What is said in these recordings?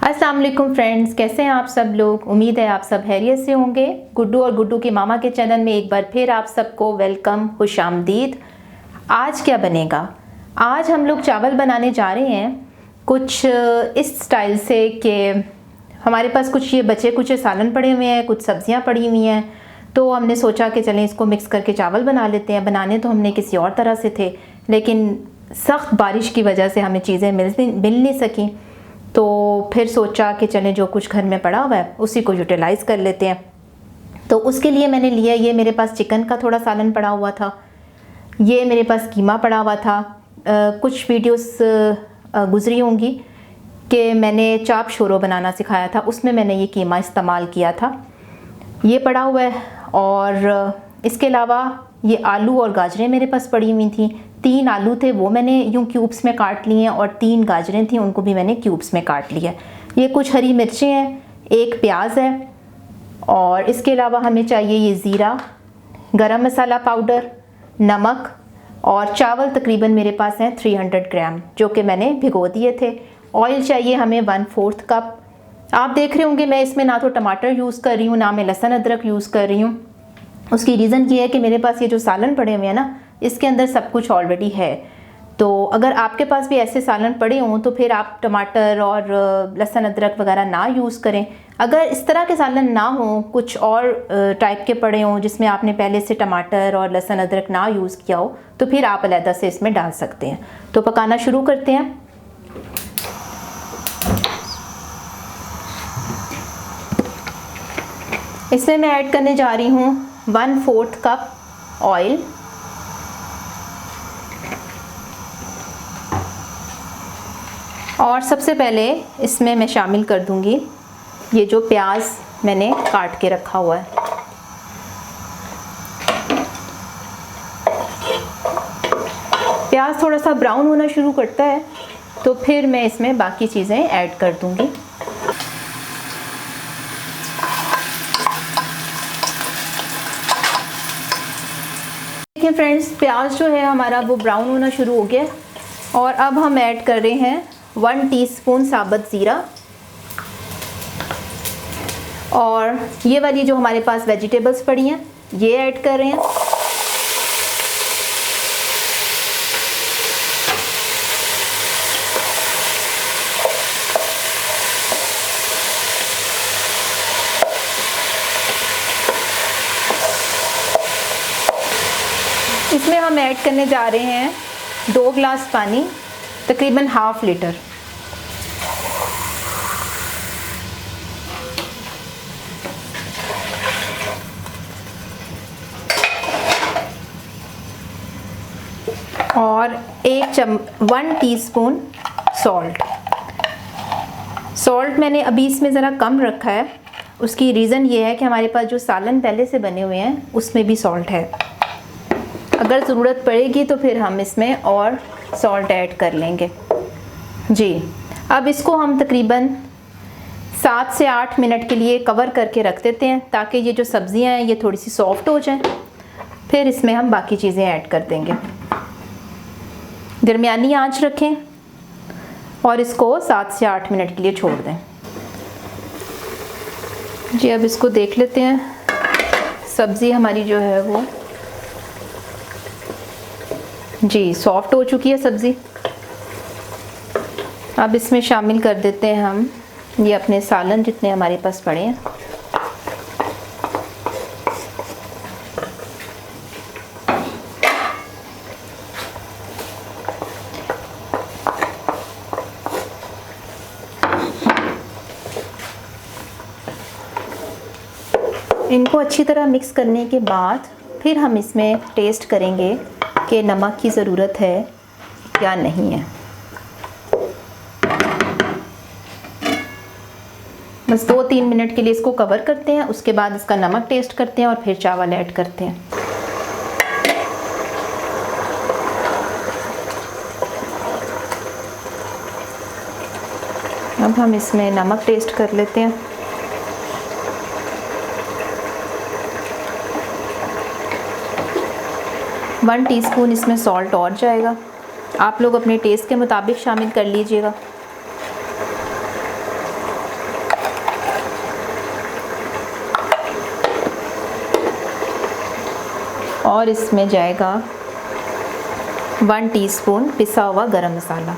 अस्सलाम वालेकुम फ्रेंड्स, कैसे हैं आप सब लोग। उम्मीद है आप सब खैरियत से होंगे। गुड्डू और गुड्डू की मामा के चैनल में एक बार फिर आप सबको वेलकम, खुशामदीद। आज क्या बनेगा? आज हम लोग चावल बनाने जा रहे हैं कुछ इस स्टाइल से कि हमारे पास कुछ ये बचे कुछ सालन पड़े हुए हैं, कुछ सब्जियां पड़ी हुई हैं, तो हमने सोचा कि चलें इसको मिक्स करके चावल बना लेते हैं। बनाने तो हमने किसी और तरह से थे, लेकिन सख्त बारिश की वजह से हमें चीज़ें मिल नहीं सकी, तो फिर सोचा कि चलें जो कुछ घर में पड़ा हुआ है उसी को यूटिलाइज़ कर लेते हैं। तो उसके लिए मैंने लिया, ये मेरे पास चिकन का थोड़ा सालन पड़ा हुआ था, ये मेरे पास कीमा पड़ा हुआ था। कुछ वीडियोस गुजरी होंगी कि मैंने चाप शोरो बनाना सिखाया था, उसमें मैंने ये कीमा इस्तेमाल किया था, ये पड़ा हुआ है। और इसके अलावा ये आलू और गाजरें मेरे पास पड़ी हुई थी। 3 आलू थे, वो मैंने यूँ क्यूब्स में काट लिए हैं, और 3 गाजरें थी, उनको भी मैंने क्यूब्स में काट लिया। ये कुछ हरी मिर्चें हैं, 1 प्याज है, और इसके अलावा हमें चाहिए ये ज़ीरा, गरम मसाला पाउडर, नमक, और चावल तकरीबन मेरे पास हैं 300 ग्राम, जो कि मैंने भिगो दिए थे। ऑयल चाहिए हमें 1/4 कप। आप देख रहे होंगे मैं इसमें ना तो टमाटर यूज़ कर रही हूँ, ना मैं लहसुन अदरक यूज़ कर रही हूँ। उसकी रीज़न ये है कि मेरे पास ये जो सालन पड़े हुए हैं ना, इसके अंदर सब कुछ ऑलरेडी है। तो अगर आपके पास भी ऐसे सालन पड़े हों तो फिर आप टमाटर और लहसुन अदरक वगैरह ना यूज़ करें। अगर इस तरह के सालन ना हो, कुछ और टाइप के पड़े हों जिसमें आपने पहले से टमाटर और लहसुन अदरक ना यूज़ किया हो, तो फिर आप अलहदा से इसमें डाल सकते हैं। तो पकाना शुरू करते हैं। इसमें मैं ऐड करने जा रही हूँ 1/4 कप ऑयल, और सबसे पहले इसमें मैं शामिल कर दूंगी ये जो प्याज मैंने काट के रखा हुआ है। प्याज थोड़ा सा ब्राउन होना शुरू करता है तो फिर मैं इसमें बाकी चीज़ें ऐड कर दूंगी। देखिए फ्रेंड्स, प्याज जो है हमारा वो ब्राउन होना शुरू हो गया, और अब हम ऐड कर रहे हैं 1 टीस्पून साबुत ज़ीरा, और ये वाली जो हमारे पास वेजिटेबल्स पड़ी हैं ये ऐड कर रहे हैं। इसमें हम ऐड करने जा रहे हैं 2 गिलास पानी, तकरीबन 1/2 लीटर। और 1 टीस्पून सॉल्ट। सॉल्ट मैंने अभी इसमें ज़रा कम रखा है, उसकी रीज़न ये है कि हमारे पास जो सालन पहले से बने हुए हैं उसमें भी सॉल्ट है। अगर ज़रूरत पड़ेगी तो फिर हम इसमें और सॉल्ट ऐड कर लेंगे जी। अब इसको हम तकरीबन 7 से 8 मिनट के लिए कवर करके रख देते हैं, ताकि ये जो सब्ज़ियां हैं ये थोड़ी सी सॉफ्ट हो जाएं। फिर इसमें हम बाकी चीज़ें ऐड कर देंगे। दरमियानी आंच रखें और इसको 7 से 8 मिनट के लिए छोड़ दें जी। अब इसको देख लेते हैं, सब्ज़ी हमारी जो है वो जी सॉफ्ट हो चुकी है सब्ज़ी। अब इसमें शामिल कर देते हैं हम ये अपने सालन जितने हमारे पास पड़े हैं। इनको अच्छी तरह मिक्स करने के बाद फिर हम इसमें टेस्ट करेंगे कि नमक की ज़रूरत है या नहीं है। बस 2-3 मिनट के लिए इसको कवर करते हैं, उसके बाद इसका नमक टेस्ट करते हैं और फिर चावल ऐड करते हैं। अब हम इसमें नमक टेस्ट कर लेते हैं। वन टीस्पून इसमें सॉल्ट और जाएगा, आप लोग अपने टेस्ट के मुताबिक शामिल कर लीजिएगा। और इसमें जाएगा 1 टीस्पून पिसा हुआ गरम मसाला।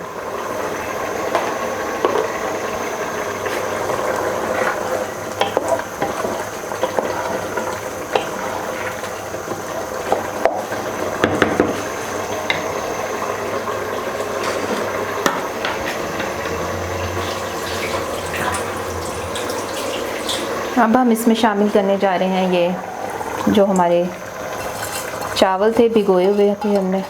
अब हम इसमें शामिल करने जा रहे हैं ये जो हमारे चावल थे, भिगोए हुए थे हमने।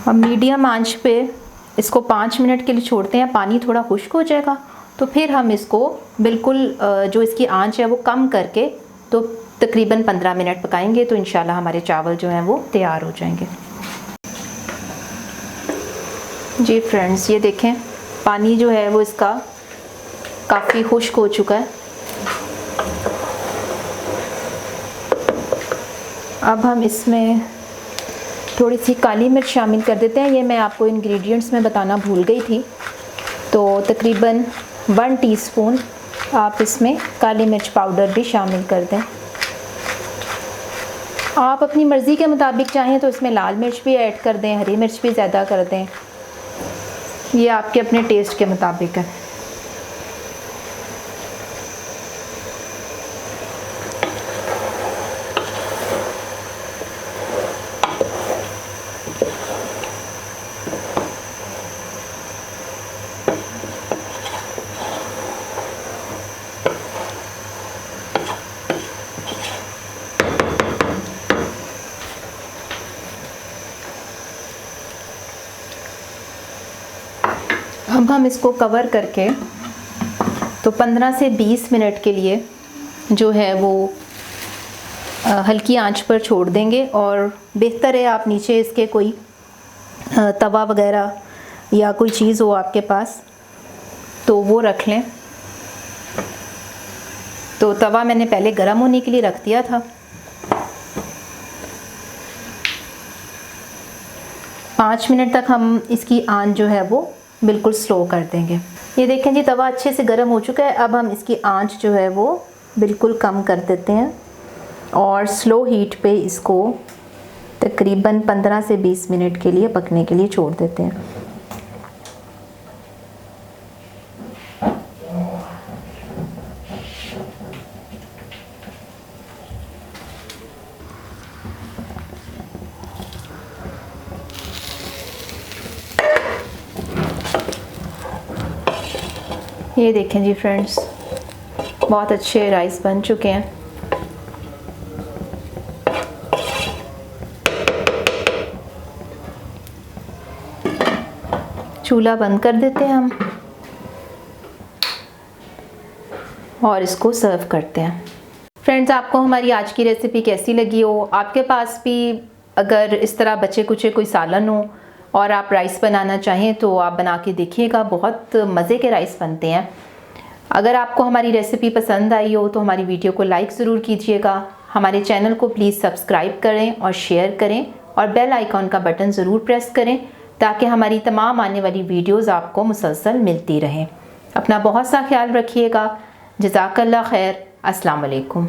अब मीडियम आंच पे इसको 5 मिनट के लिए छोड़ते हैं। पानी थोड़ा खुश्क हो जाएगा तो फिर हम इसको बिल्कुल जो इसकी आंच है वो कम करके तो तकरीबन 15 मिनट पकाएंगे, तो इंशाल्लाह हमारे चावल जो हैं वो तैयार हो जाएंगे। जी फ्रेंड्स, ये देखें पानी जो है वो इसका काफ़ी खुश्क हो चुका है। अब हम इसमें थोड़ी सी काली मिर्च शामिल कर देते हैं। ये मैं आपको इंग्रेडिएंट्स में बताना भूल गई थी। तो तकरीबन 1 टीस्पून आप इसमें काली मिर्च पाउडर भी शामिल कर दें। आप अपनी मर्ज़ी के मुताबिक चाहें तो इसमें लाल मिर्च भी ऐड कर दें, हरी मिर्च भी ज़्यादा कर दें, ये आपके अपने टेस्ट के मुताबिक है। अब हम इसको कवर करके तो 15 से 20 मिनट के लिए जो है वो हल्की आंच पर छोड़ देंगे। और बेहतर है आप नीचे इसके कोई तवा वगैरह या कोई चीज़ हो आपके पास तो वो रख लें। तो तवा मैंने पहले गर्म होने के लिए रख दिया था। 5 मिनट तक हम इसकी आंच जो है वो बिल्कुल स्लो कर देंगे। ये देखें जी, तवा अच्छे से गर्म हो चुका है। अब हम इसकी आंच जो है वो बिल्कुल कम कर देते हैं और स्लो हीट पे इसको तकरीबन 15 से 20 मिनट के लिए पकने के लिए छोड़ देते हैं। ये देखें जी फ्रेंड्स, बहुत अच्छे राइस बन चुके हैं। चूल्हा बंद कर देते हैं हम और इसको सर्व करते हैं। फ्रेंड्स, आपको हमारी आज की रेसिपी कैसी लगी हो? आपके पास भी अगर इस तरह बचे कुचे कोई सालन हो और आप राइस बनाना चाहें तो आप बना के देखिएगा, बहुत मज़े के राइस बनते हैं। अगर आपको हमारी रेसिपी पसंद आई हो तो हमारी वीडियो को लाइक ज़रूर कीजिएगा। हमारे चैनल को प्लीज़ सब्सक्राइब करें और शेयर करें और बेल आइकॉन का बटन ज़रूर प्रेस करें ताकि हमारी तमाम आने वाली वीडियोज़ आपको मुसलसल मिलती रहें। अपना बहुत सा ख्याल रखिएगा। जज़ाकल्लाह खैर। अस्सलाम वालेकुम।